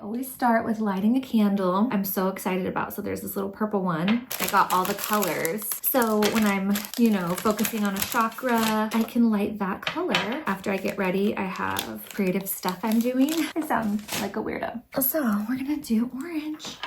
always start with lighting a candle. I'm so excited about. So there's this little purple one. I got all the colors. So when I'm, focusing on a chakra, I can light that color. After I get ready, I have creative stuff I'm doing. I sound like a weirdo. So we're gonna do orange.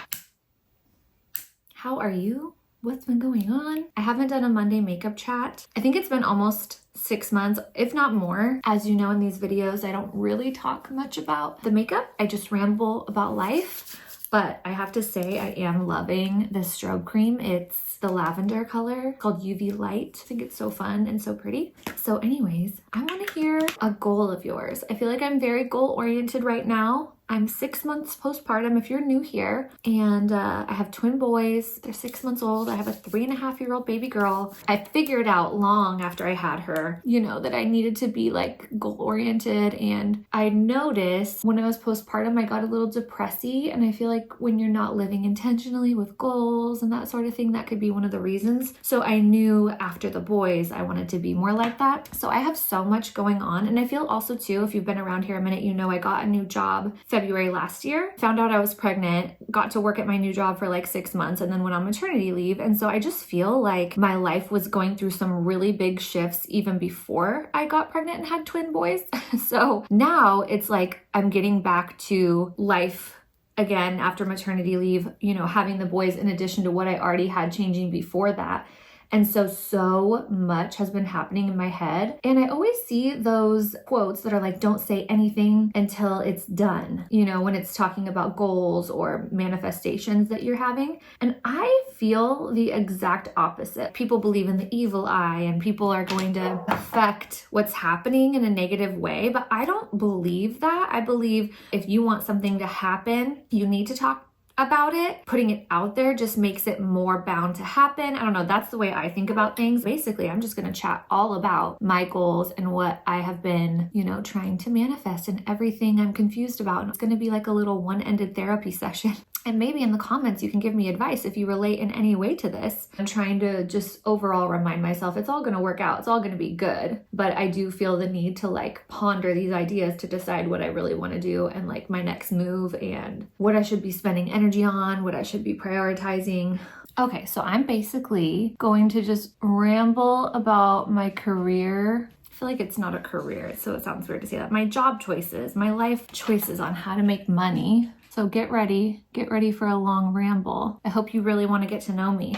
How are you? What's been going on? I haven't done a Monday makeup chat. I think it's been almost 6 months, if not more. As you know, in these videos, I don't really talk much about the makeup. I just ramble about life. But I have to say, I am loving this strobe cream. It's the lavender color called UV Light. I think it's so fun and so pretty. So anyways, I want to hear a goal of yours. I feel like I'm very goal oriented right now. I'm 6 months postpartum if you're new here, and I have twin boys. They're 6 months old. I have a 3.5-year-old baby girl. I figured out long after I had her, that I needed to be like goal oriented, and I noticed when I was postpartum, I got a little depressy, and I feel like when you're not living intentionally with goals and that sort of thing, that could be one of the reasons. So I knew after the boys, I wanted to be more like that. So I have so much going on, and I feel also too, if you've been around here a minute, I got a new job February last year, found out I was pregnant, got to work at my new job for like 6 months, and then went on maternity leave. And so I just feel like my life was going through some really big shifts even before I got pregnant and had twin boys. So now it's like I'm getting back to life again after maternity leave, having the boys in addition to what I already had changing before that. And so much has been happening in my head. And I always see those quotes that are like, don't say anything until it's done, when it's talking about goals or manifestations that you're having. And I feel the exact opposite. People believe in the evil eye and people are going to affect what's happening in a negative way. But I don't believe that. I believe if you want something to happen, you need to talk about it. Putting it out there just makes it more bound to happen. I don't know. That's the way I think about things. Basically, I'm just going to chat all about my goals and what I have been, trying to manifest and everything I'm confused about. And it's going to be like a little one-ended therapy session. And maybe in the comments, you can give me advice if you relate in any way to this. I'm trying to just overall remind myself it's all going to work out. It's all going to be good. But I do feel the need to like ponder these ideas to decide what I really want to do and like my next move and what I should be spending energy on, what I should be prioritizing. Okay, so I'm basically going to just ramble about my career. I feel like it's not a career, so it sounds weird to say that. My job choices, my life choices on how to make money. So get ready for a long ramble. I hope you really want to get to know me.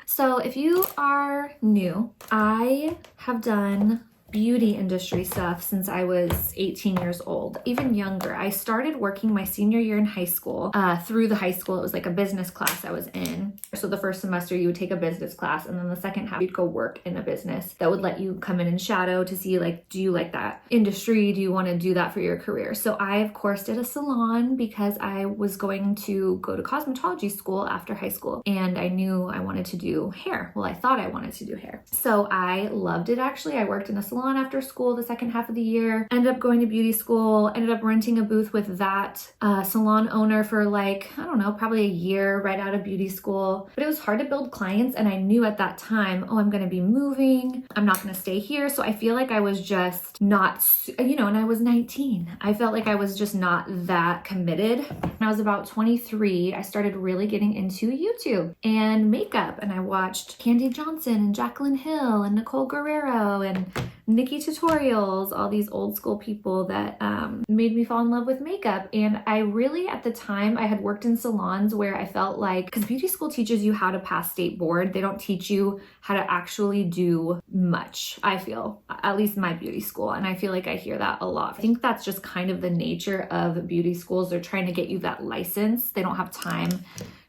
So if you are new, I have done beauty industry stuff since I was 18 years old, even younger. I started working my senior year in high school. Through the high school, it was like a business class I was in. So the first semester you would take a business class, and then the second half you'd go work in a business that would let you come in and shadow to see like, do you like that industry? Do you want to do that for your career? So I of course did a salon because I was going to go to cosmetology school after high school, and I knew I wanted to do hair. Well, I thought I wanted to do hair. So I loved it actually. I worked in a salon after school the second half of the year, ended up going to beauty school, ended up renting a booth with that salon owner for like, I don't know, probably a year right out of beauty school. But it was hard to build clients, and I knew at that time, I'm going to be moving. I'm not going to stay here. So I feel like I was just not, and I was 19. I felt like I was just not that committed. When I was about 23, I started really getting into YouTube and makeup, and I watched Candy Johnson and Jaclyn Hill and Nicole Guerrero and Nikki Tutorials, all these old school people that made me fall in love with makeup. And I really, at the time, I had worked in salons where I felt like, because beauty school teaches you how to pass state board, they don't teach you how to actually do much, I feel, at least my beauty school. And I feel like I hear that a lot. I think that's just kind of the nature of beauty schools. They're trying to get you that license. They don't have time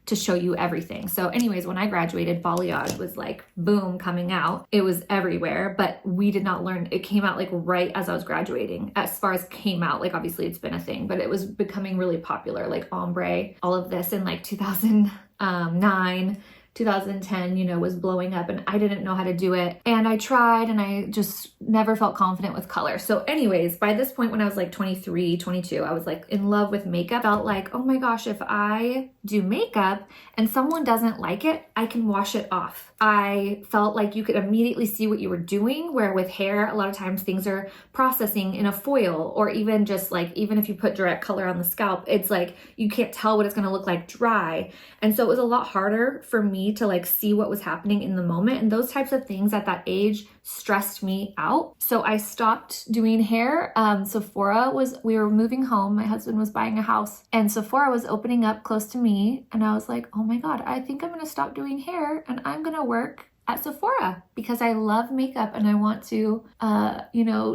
to show you everything. So anyways, when I graduated, balayage was like boom coming out. It was everywhere, but we did not learn. It came out like right as I was graduating. As far as came out, like obviously it's been a thing, but it was becoming really popular, like ombre, all of this in like 2009, 2010, you know, was blowing up and I didn't know how to do it. And I tried and I just never felt confident with color. So anyways, by this point when I was like 23, 22, I was like in love with makeup. Felt like, oh my gosh, if I do makeup and someone doesn't like it, I can wash it off. I felt like you could immediately see what you were doing, where with hair, a lot of times things are processing in a foil, or even just like, even if you put direct color on the scalp, it's like, you can't tell what it's gonna look like dry. And so it was a lot harder for me to like see what was happening in the moment. And those types of things at that age stressed me out. So I stopped doing hair. We were moving home. My husband was buying a house and Sephora was opening up close to me. And I was like, oh my God, I think I'm gonna stop doing hair and I'm gonna work at Sephora because I love makeup and I want to,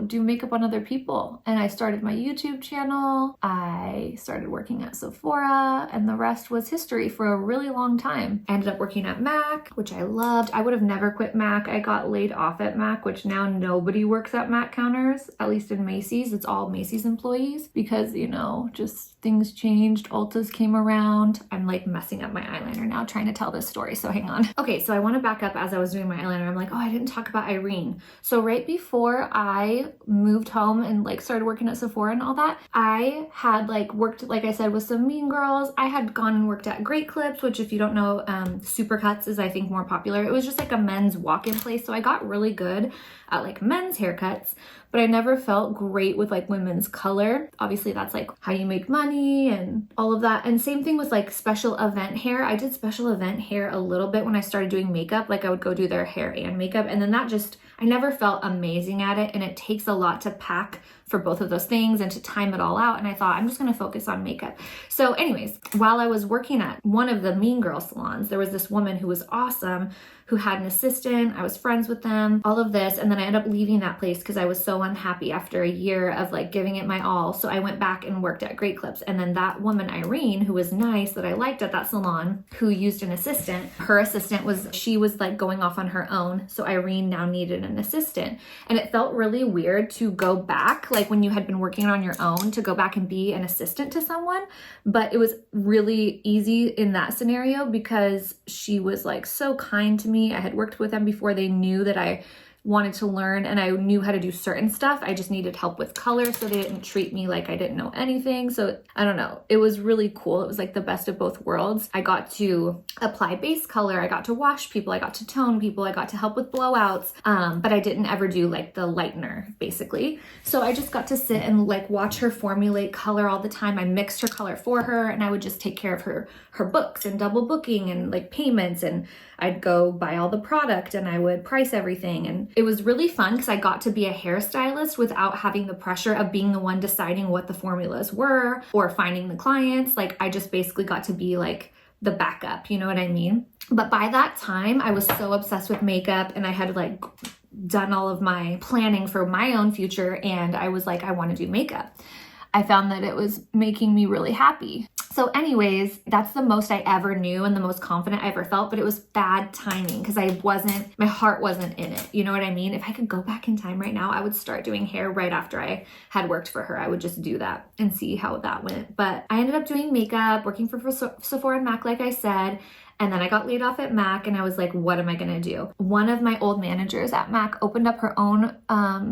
do makeup on other people. And I started my YouTube channel. I started working at Sephora and the rest was history for a really long time. I ended up working at MAC, which I loved. I would have never quit MAC. I got laid off at MAC, which now nobody works at MAC counters, at least in Macy's. It's all Macy's employees because, just things changed. Ulta's came around. I'm like messing up my eyeliner now trying to tell this story. So hang on. Okay, so I want to back up. As I was doing my eyeliner, I'm like, oh, I didn't talk about Irene. So right before I moved home and like started working at Sephora and all that, I had like worked, like I said, with some mean girls. I had gone and worked at Great Clips, which if you don't know, Supercuts is I think more popular. It was just like a men's walk-in place. So I got really good at like men's haircuts, but I never felt great with like women's color. Obviously that's like how you make money and all of that. And same thing with like special event hair. I did special event hair a little bit when I started doing makeup. Like I would go do their hair and makeup. And then I never felt amazing at it. And it takes a lot to pack for both of those things and to time it all out. And I thought, I'm just gonna focus on makeup. So anyways, while I was working at one of the mean girl salons, there was this woman who was awesome, who had an assistant. I was friends with them, all of this. And then I ended up leaving that place because I was so unhappy after a year of like giving it my all. So I went back and worked at Great Clips. And then that woman, Irene, who was nice, that I liked at that salon, who used an assistant, her assistant she was like going off on her own. So Irene now needed an assistant. And it felt really weird to go back, like when you had been working on your own, to go back and be an assistant to someone. But it was really easy in that scenario because she was like so kind to me. I had worked with them before. They knew that I wanted to learn and I knew how to do certain stuff. I just needed help with color, so they didn't treat me like I didn't know anything. So I don't know. It was really cool. It was like the best of both worlds. I got to apply base color. I got to wash people. I got to tone people. I got to help with blowouts. But I didn't ever do like the lightener, basically. So I just got to sit and like watch her formulate color all the time. I mixed her color for her and I would just take care of her books and double booking and like payments, and I'd go buy all the product and I would price everything. And it was really fun because I got to be a hairstylist without having the pressure of being the one deciding what the formulas were or finding the clients. Like I just basically got to be like the backup, you know what I mean? But by that time I was so obsessed with makeup and I had like done all of my planning for my own future. And I was like, I want to do makeup. I found that it was making me really happy. So anyways, that's the most I ever knew and the most confident I ever felt, but it was bad timing because my heart wasn't in it. You know what I mean? If I could go back in time right now, I would start doing hair right after I had worked for her. I would just do that and see how that went. But I ended up doing makeup, working for Sephora and MAC, like I said. And then I got laid off at MAC and I was like, what am I gonna do? One of my old managers at MAC opened up her own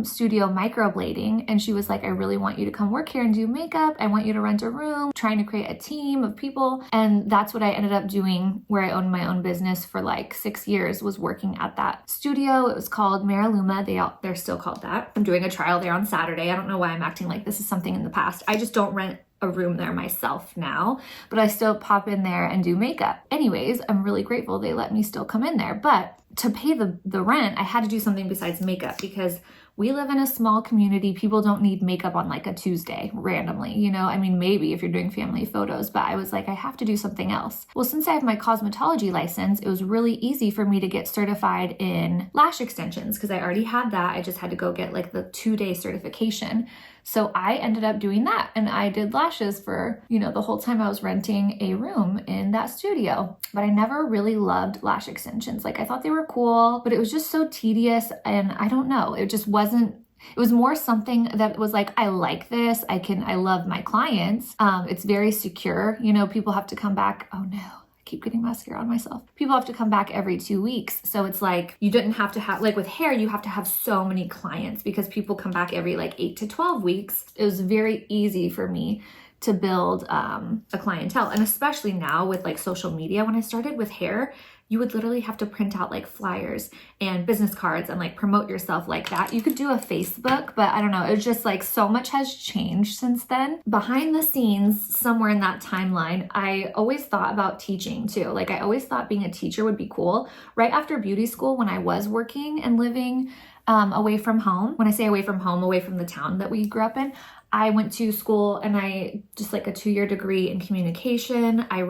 studio microblading, and she was like, I really want you to come work here and do makeup. I want you to rent a room, trying to create a team of people. And that's what I ended up doing, where I owned my own business for like 6 years, was working at that studio. It was called Mariluma. They're still called that. I'm doing a trial there on Saturday. I don't know why I'm acting like this is something in the past. I just don't rent a room there myself now, but I still pop in there and do makeup. Anyways, I'm really grateful they let me still come in there. But to pay the rent, I had to do something besides makeup because we live in a small community. People don't need makeup on like a Tuesday randomly, you know? I mean, maybe if you're doing family photos, but I was like, I have to do something else. Well, since I have my cosmetology license, it was really easy for me to get certified in lash extensions because I already had that. I just had to go get like the 2-day certification. So I ended up doing that and I did lashes for, the whole time I was renting a room in that studio. But I never really loved lash extensions. Like I thought they were cool, but it was just so tedious and I don't know, it just wasn't. It was more something that was like, I like this. I love my clients. It's very secure. People have to come back. Oh no, I keep getting mascara on myself. People have to come back every 2 weeks. So it's like, you didn't have to have, like with hair, you have to have so many clients because people come back every like 8 to 12 weeks. It was very easy for me to build a clientele. And especially now with like social media, when I started with hair, you would literally have to print out like flyers and business cards and like promote yourself like that. You could do a Facebook, but I don't know. It's just like so much has changed since then. Behind the scenes, somewhere in that timeline, I always thought about teaching too. Like I always thought being a teacher would be cool. Right after beauty school, when I was working and living away from home, when I say away from home, away from the town that we grew up in, I went to school and I just like a 2-year degree in communication. I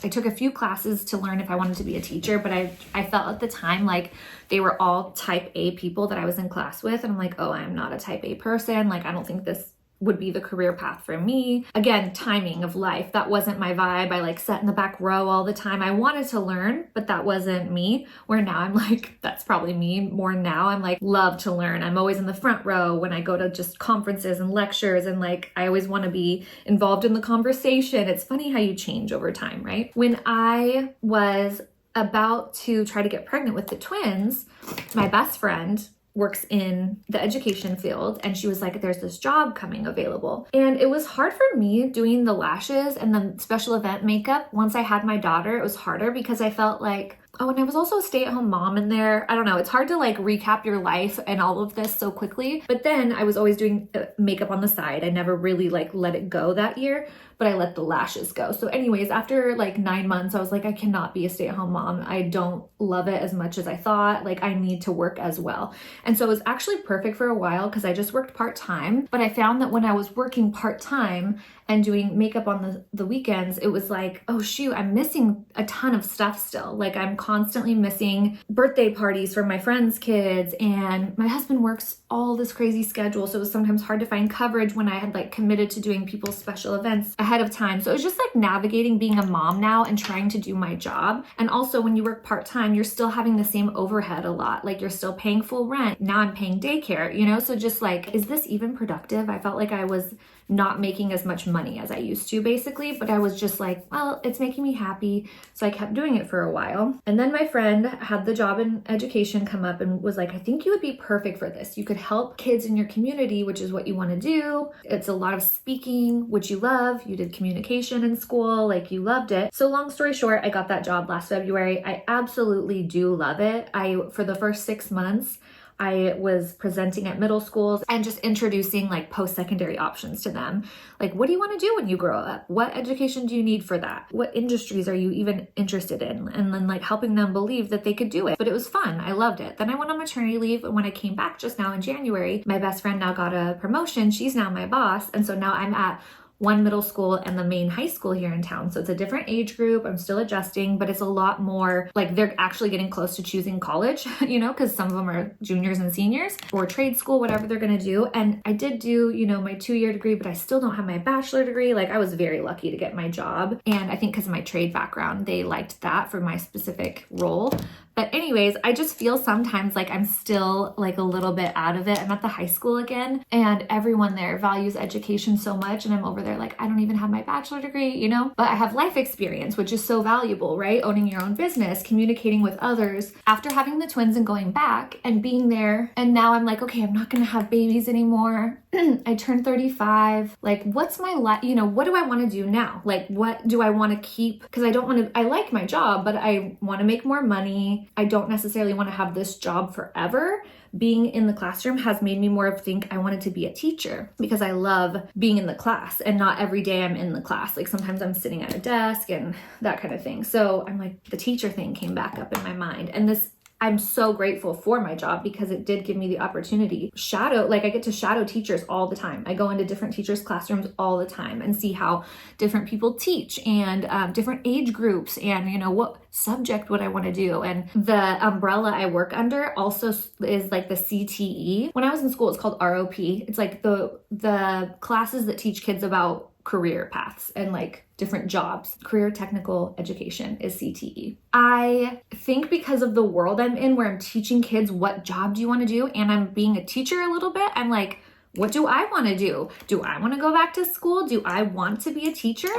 took a few classes to learn if I wanted to be a teacher, but I felt at the time like they were all type A people that I was in class with. And I'm like, oh, I'm not a type A person. Like, I don't think this would be the career path for me. Again, timing of life. That wasn't my vibe. I like sat in the back row all the time. I wanted to learn, but that wasn't me. Where now I'm like, that's probably me more now. I'm like, love to learn. I'm always in the front row when I go to just conferences and lectures, and like, I always want to be involved in the conversation. It's funny how you change over time, right? When I was about to try to get pregnant with the twins, my best friend works in the education field, and she was like, there's this job coming available. And it was hard for me doing the lashes and the special event makeup. Once I had my daughter, it was harder because I felt like, oh, and I was also a stay-at-home mom in there. I don't know. It's hard to like recap your life and all of this so quickly. But then I was always doing makeup on the side. I never really like let it go that year, but I let the lashes go. So anyways, after like 9 months, I was like, I cannot be a stay-at-home mom. I don't love it as much as I thought. Like, I need to work as well. And so it was actually perfect for a while because I just worked part-time. But I found that when I was working part-time and doing makeup on the weekends, it was like, oh shoot, I'm missing a ton of stuff still. Like, I'm constantly missing birthday parties for my friends' kids, and my husband works all this crazy schedule. So it was sometimes hard to find coverage when I had like committed to doing people's special events ahead of time. So it was just like navigating being a mom now and trying to do my job. And also when you work part-time, you're still having the same overhead a lot. Like, you're still paying full rent. Now I'm paying daycare, you know? So just like, is this even productive? I felt like I was not making as much money as I used to, basically, but I was just like, well, it's making me happy. So I kept doing it for a while. And then my friend had the job in education come up and was like, I think you would be perfect for this. You could help kids in your community, which is what you want to do. It's a lot of speaking, which you love. You did communication in school, like you loved it. So long story short, I got that job last February. I absolutely do love it. For the first 6 months, I was presenting at middle schools and just introducing like post-secondary options to them. Like, what do you want to do when you grow up? What education do you need for that? What industries are you even interested in? And then like helping them believe that they could do it. But it was fun. I loved it. Then I went on maternity leave. And when I came back just now in January, my best friend now got a promotion. She's now my boss. And so now I'm at one middle school and the main high school here in town. So it's a different age group. I'm still adjusting, but it's a lot more like they're actually getting close to choosing college, you know, because some of them are juniors and seniors or trade school, whatever they're going to do. And I did do, you know, my 2-year degree, but I still don't have my bachelor degree. Like, I was very lucky to get my job. And I think because of my trade background, they liked that for my specific role. But anyways, I just feel sometimes like I'm still like a little bit out of it. I'm at the high school again, and everyone there values education so much. And I'm over there like, I don't even have my bachelor degree, you know, but I have life experience, which is so valuable, right? Owning your own business, communicating with others. After having the twins and going back and being there, and now I'm like, okay, I'm not going to have babies anymore. I turned 35. Like, what's my life? You know, what do I want to do now? Like, what do I want to keep? Because I like my job, but I want to make more money. I don't necessarily want to have this job forever. Being in the classroom has made me more think I wanted to be a teacher because I love being in the class, and not every day I'm in the class. Like, sometimes I'm sitting at a desk and that kind of thing. So I'm like, the teacher thing came back up in my mind. And I'm so grateful for my job because it did give me the opportunity. I get to shadow teachers all the time. I go into different teachers' classrooms all the time and see how different people teach and different age groups, and, you know, what subject would I want to do. And the umbrella I work under also is like the CTE. When I was in school, it's called ROP. It's like the classes that teach kids about career paths and like different jobs. Career technical education is CTE. I think because of the world I'm in, where I'm teaching kids what job do you want to do, and I'm being a teacher a little bit, I'm like, what do I want to do? Do I want to go back to school? Do I want to be a teacher?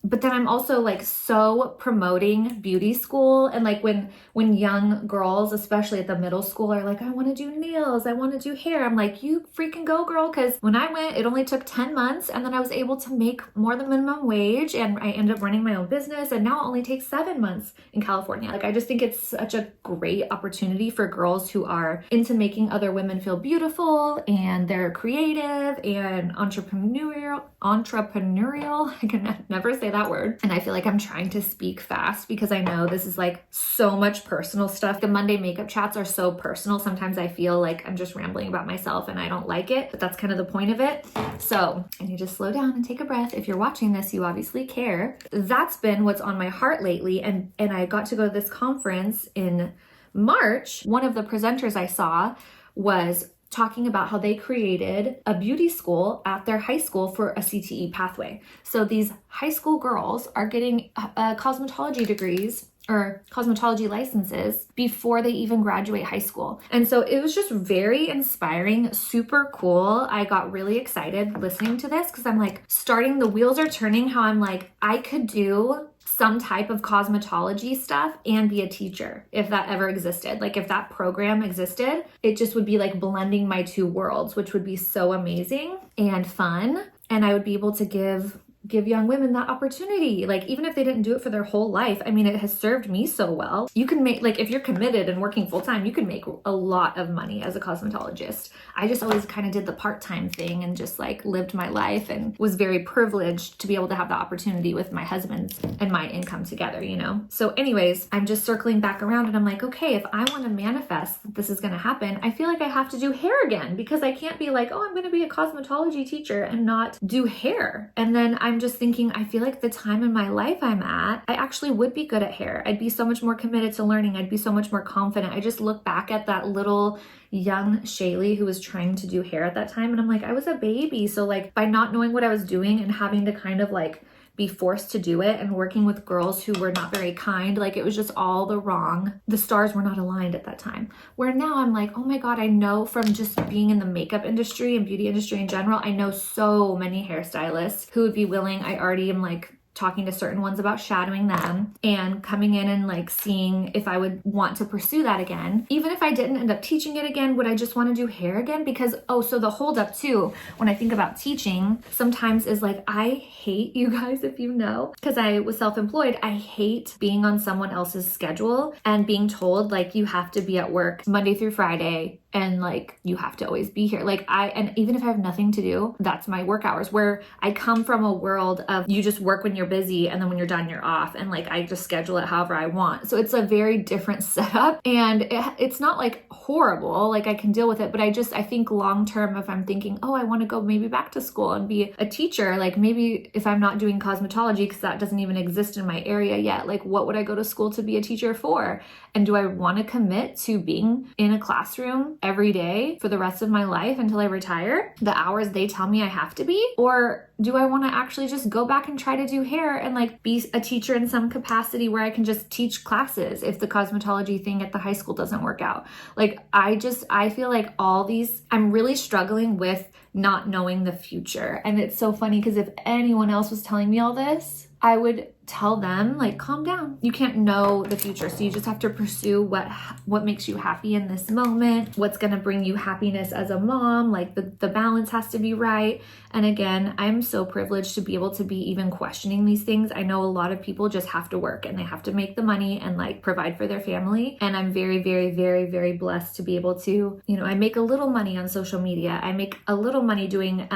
But then I'm also like so promoting beauty school. And like when young girls, especially at the middle school, are like, I want to do nails, I want to do hair. I'm like, you freaking go, girl. Because when I went, it only took 10 months and then I was able to make more than minimum wage and I ended up running my own business. And now it only takes 7 months in California. Like, I just think it's such a great opportunity for girls who are into making other women feel beautiful and they're creative and entrepreneurial. I can never say that word. And I feel like I'm trying to speak fast because I know this is like so much personal stuff. The Monday makeup chats are so personal. Sometimes I feel like I'm just rambling about myself and I don't like it, but that's kind of the point of it. So I need to slow down and take a breath. If you're watching this, you obviously care. That's been what's on my heart lately. And I got to go to this conference in March. One of the presenters I saw was talking about how they created a beauty school at their high school for a CTE pathway. So these high school girls are getting cosmetology degrees or cosmetology licenses before they even graduate high school. And so it was just very inspiring, super cool. I got really excited listening to this because I'm like, the wheels are turning, how I'm like, I could do some type of cosmetology stuff and be a teacher if that ever existed. Like if that program existed, it just would be like blending my two worlds, which would be so amazing and fun. And I would be able to give young women that opportunity. Like even if they didn't do it for their whole life, I mean, it has served me so well. You can make, like if you're committed and working full time, you can make a lot of money as a cosmetologist. I just always kind of did the part-time thing and just like lived my life and was very privileged to be able to have the opportunity with my husband and my income together, you know? So anyways, I'm just circling back around and I'm like, okay, if I want to manifest that this is going to happen, I feel like I have to do hair again because I can't be like, oh, I'm going to be a cosmetology teacher and not do hair. And then I'm just thinking, I feel like the time in my life I'm at, I actually would be good at hair. I'd be so much more committed to learning. I'd be so much more confident. I just look back at that little young Shaylee who was trying to do hair at that time. And I'm like, I was a baby. So like by not knowing what I was doing and having to kind of like be forced to do it and working with girls who were not very kind, like it was just all the stars were not aligned at that time. Where now I'm like, oh my God, I know from just being in the makeup industry and beauty industry in general, I know so many hairstylists who would be willing. I already am like talking to certain ones about shadowing them and coming in and like seeing if I would want to pursue that again. Even if I didn't end up teaching it again, would I just want to do hair again? Because, so the holdup too, when I think about teaching, sometimes is like, I hate, you guys, if you know, because I was self-employed, I hate being on someone else's schedule and being told like you have to be at work Monday through Friday and like you have to always be here. Like and even if I have nothing to do, that's my work hours, where I come from a world of you just work when you're busy and then when you're done you're off, and like I just schedule it however I want. So it's a very different setup, and it's not like horrible, like I can deal with it, but I think long term, if I'm thinking, oh, I want to go maybe back to school and be a teacher, like maybe if I'm not doing cosmetology because that doesn't even exist in my area yet, like what would I go to school to be a teacher for? And do I want to commit to being in a classroom every day for the rest of my life until I retire, the hours they tell me I have to be? Or do I want to actually just go back and try to do hair and like be a teacher in some capacity where I can just teach classes if the cosmetology thing at the high school doesn't work out? Like I feel like I'm really struggling with not knowing the future. And it's so funny because if anyone else was telling me all this, I would tell them like, calm down. You can't know the future. So you just have to pursue what makes you happy in this moment, what's going to bring you happiness as a mom. Like the balance has to be right. And again, I'm so privileged to be able to be even questioning these things. I know a lot of people just have to work and they have to make the money and like provide for their family. And I'm very, very, very, very blessed to be able to, I make a little money on social media. I make a little money doing,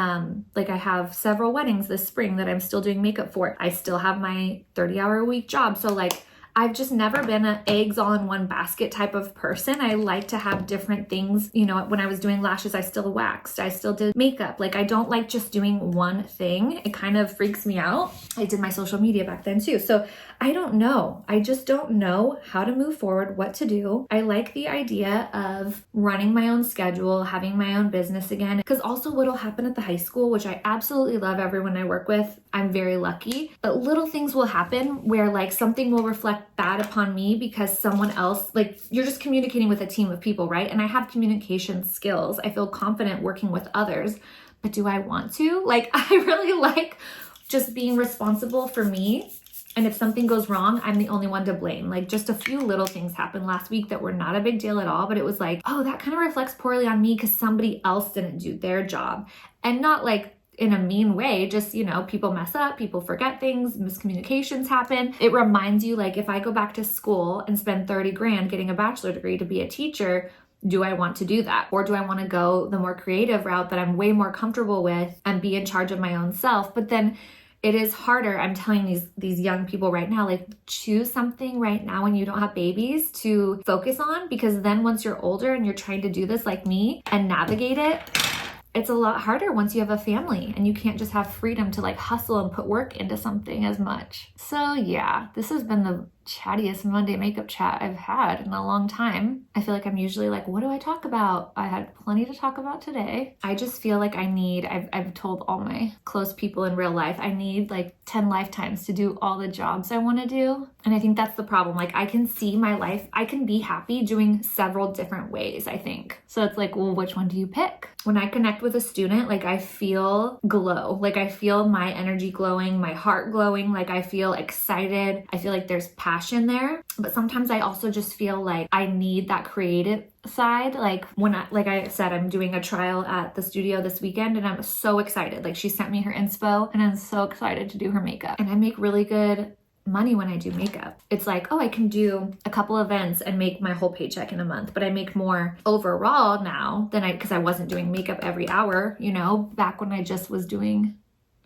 like I have several weddings this spring that I'm still doing makeup for. I still have my 30-hour-a-week job. So like, I've just never been an eggs all in one basket type of person. I like to have different things. When I was doing lashes, I still waxed. I still did makeup. Like I don't like just doing one thing. It kind of freaks me out. I did my social media back then too. So I don't know. I just don't know how to move forward, what to do. I like the idea of running my own schedule, having my own business again. Because also what'll happen at the high school, which I absolutely love everyone I work with, I'm very lucky, but little things will happen where like something will reflect bad upon me because someone else, like you're just communicating with a team of people, right? And I have communication skills. I feel confident working with others, but do I want to? Like I really like just being responsible for me. And if something goes wrong, I'm the only one to blame. Like just a few little things happened last week that were not a big deal at all, but it was like, oh, that kind of reflects poorly on me because somebody else didn't do their job. And not like in a mean way, just, you know, people mess up, people forget things, miscommunications happen. It reminds you, like, if I go back to school and spend 30 grand getting a bachelor degree to be a teacher, do I want to do that? Or do I want to go the more creative route that I'm way more comfortable with and be in charge of my own self? But then it is harder. I'm telling these young people right now, like, choose something right now when you don't have babies to focus on, because then once you're older and you're trying to do this like me and navigate it, it's a lot harder once you have a family and you can't just have freedom to like hustle and put work into something as much. So yeah, this has been the chattiest Monday makeup chat I've had in a long time. I feel like I'm usually like, what do I talk about? I had plenty to talk about today. I just feel like I've told all my close people in real life, I need like 10 lifetimes to do all the jobs I want to do. And I think that's the problem. Like, I can see my life, I can be happy doing several different ways, I think. So it's like, well, which one do you pick? When I connect with a student, like, I feel glow. Like, I feel my energy glowing, my heart glowing. Like, I feel excited. I feel like there's passion there. But sometimes I also just feel like I need that creative side. Like like I said, I'm doing a trial at the studio this weekend and I'm so excited. Like, she sent me her inspo and I'm so excited to do her makeup. And I make really good money when I do makeup. It's like, oh, I can do a couple events and make my whole paycheck in a month, but I make more overall now than because I wasn't doing makeup every hour, you know, back when I just was doing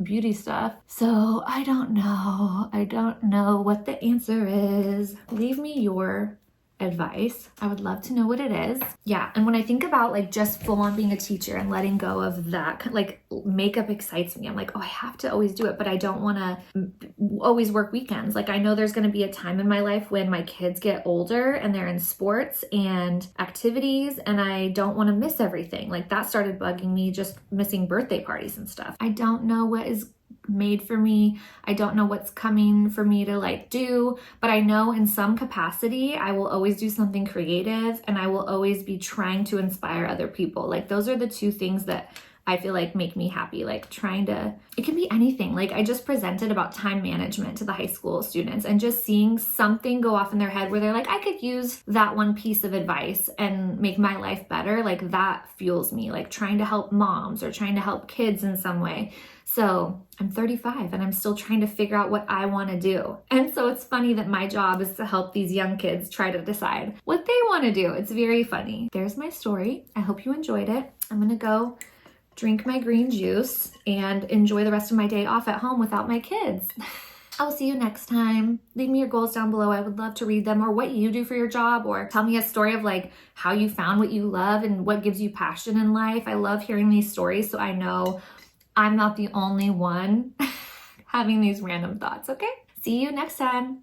beauty stuff. So I don't know. I don't know what the answer is. Leave me your advice. I would love to know what it is. Yeah. And when I think about like just full on being a teacher and letting go of that, like, makeup excites me. I'm like, oh, I have to always do it, but I don't want to always work weekends. Like, I know there's going to be a time in my life when my kids get older and they're in sports and activities and I don't want to miss everything. Like, that started bugging me, just missing birthday parties and stuff. I don't know what is made for me. I don't know what's coming for me to like do, but I know in some capacity I will always do something creative and I will always be trying to inspire other people. Like, those are the two things that I feel like make me happy. Like, it can be anything. Like, I just presented about time management to the high school students and just seeing something go off in their head where they're like, I could use that one piece of advice and make my life better. Like, that fuels me, like trying to help moms or trying to help kids in some way. So I'm 35 and I'm still trying to figure out what I want to do. And so it's funny that my job is to help these young kids try to decide what they want to do. It's very funny. There's my story. I hope you enjoyed it. I'm going to go drink my green juice and enjoy the rest of my day off at home without my kids. I'll see you next time. Leave me your goals down below. I would love to read them, or what you do for your job, or tell me a story of like how you found what you love and what gives you passion in life. I love hearing these stories so I know I'm not the only one having these random thoughts, okay? See you next time.